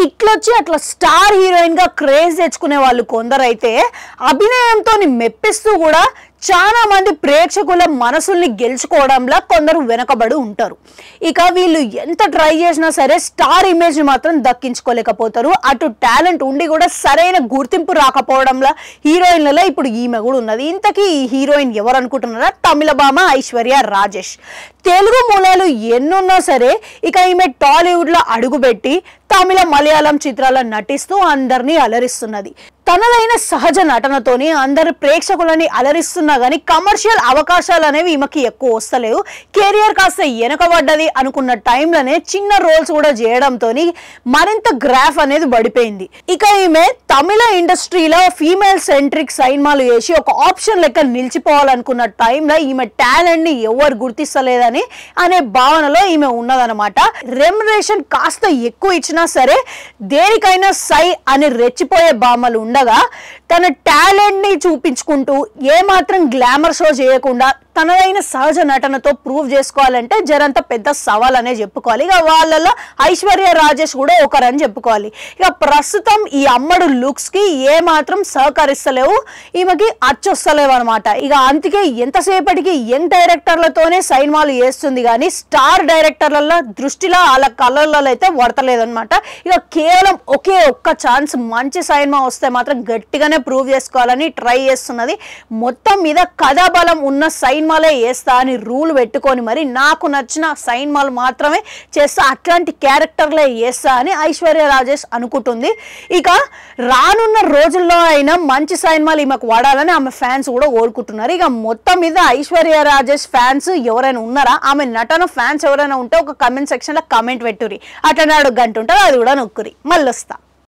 ఇట్లొచ్చి అట్లా star heroine గా craze తెచ్చుకునే వాళ్ళు కొందరైతే అభినయంతో మెప్పిస్తూ కూడా చాలా మంది ప్రేక్షకుల మనసుల్ని గెలుచుకోవడంలో కొందరు వెనకబడి ఉంటారు. ఇక వీళ్ళు ఎంత ట్రై చేసినా సరే స్టార్ ఇమేజ్ ని మాత్రం దక్కించుకోలేకపోతారు. అటు టాలెంట్ ఉండి కూడా సరైన గుర్తింపు రాకపోవడంలో హీరోయిన్లలో ఇప్పుడు ఈమె కూడా ఉన్నది. ఇంతకీ ఈ హీరోయిన్ ఎవరు అనుకుంటున్నారా? తమిళ భామ ఐశ్వర్య రాజేష్. తెలుగు మూలాలు ఎన్నున్నా సరే ఇక ఈమె టాలీవుడ్ లో అడుగుపెట్టి తమిళ మలయాళం చిత్రాలను నటిస్తూ అందరినీ అలరిస్తున్నది. తనదైన సహజ నటనతోని అందరు ప్రేక్షకులని అలరిస్తున్నా కానీ కమర్షియల్ అవకాశాలు అనేవి ఈమెకి ఎక్కువ వస్తలేవు. కెరియర్ కాస్త వెనకబడ్డది అనుకున్న టైంలోనే చిన్న రోల్స్ కూడా చేయడంతో మరింత గ్రాఫ్ అనేది పడిపోయింది. ఇక ఈమె తమిళ ఇండస్ట్రీలో ఫీమేల్ సెంట్రిక్ సినిమాలు వేసి ఒక ఆప్షన్ లెక్క నిలిచిపోవాలనుకున్న టైంలో ఈమె టాలెంట్ ని ఎవరు గుర్తిస్తలేదని అనే భావనలో ఈమె ఉన్నదనమాట. రెమ్యునరేషన్ కాస్త ఎక్కువ ఇచ్చినా సరే దేనికైనా సై అని రెచ్చిపోయే భామలు ఉండగా తన టాలెంట్ ని చూపించుకుంటూ ఏమాత్రం గ్లామర్ షో చేయకుండా తనదైన సహజ నటనతో ప్రూవ్ చేసుకోవాలంటే జరంత పెద్ద సవాల్ అనే చెప్పుకోవాలి. ఇక వాళ్ళలో ఐశ్వర్య రాజేష్ కూడా ఒకరని చెప్పుకోవాలి. ఇక ప్రస్తుతం ఈ అమ్మడు లుక్స్ కి ఏమాత్రం సహకరిస్తలేవు, ఈమెకి అచ్చొస్తలేవు అనమాట. ఇక అందుకే ఎంతసేపటికి యంగ్ డైరెక్టర్లతోనే సినిమాలు చేస్తుంది కానీ స్టార్ డైరెక్టర్ల దృష్టిలో వాళ్ళ కళ్ళల్లో అయితే పడతలేదనమాట. ఇక కేవలం ఒకే ఒక్క ఛాన్స్ మంచి సినిమా వస్తే మాత్రం గట్టిగానే ప్రూవ్ చేసుకోవాలని ట్రై చేస్తున్నది. మొత్తం మీద కథాబలం ఉన్న సినిమాలే చేస్తా అని రూల్ పెట్టుకొని మరి నాకు నచ్చిన సినిమాలు మాత్రమే చేస్తా, అట్లాంటి క్యారెక్టర్లే చేస్తా అని ఐశ్వర్య రాజేష్ అనుకుంటుంది. ఇక రానున్న రోజుల్లో అయినా మంచి సినిమాలు ఈమెకు వాడాలని ఆమె ఫ్యాన్స్ కూడా కోరుకుంటున్నారు. ఇక మొత్తం మీద ఐశ్వర్య రాజేష్ ఫ్యాన్స్ ఎవరైనా ఉన్నారా? ఆమె నటన ఫ్యాన్స్ ఎవరైనా ఉంటే ఒక కమెంట్ సెక్షన్ లో కమెంట్ పెట్టుర్రి. అట్లా నాడు గంట ఉంటుంది అది కూడా నొక్కురి. మళ్ళీ వస్తా.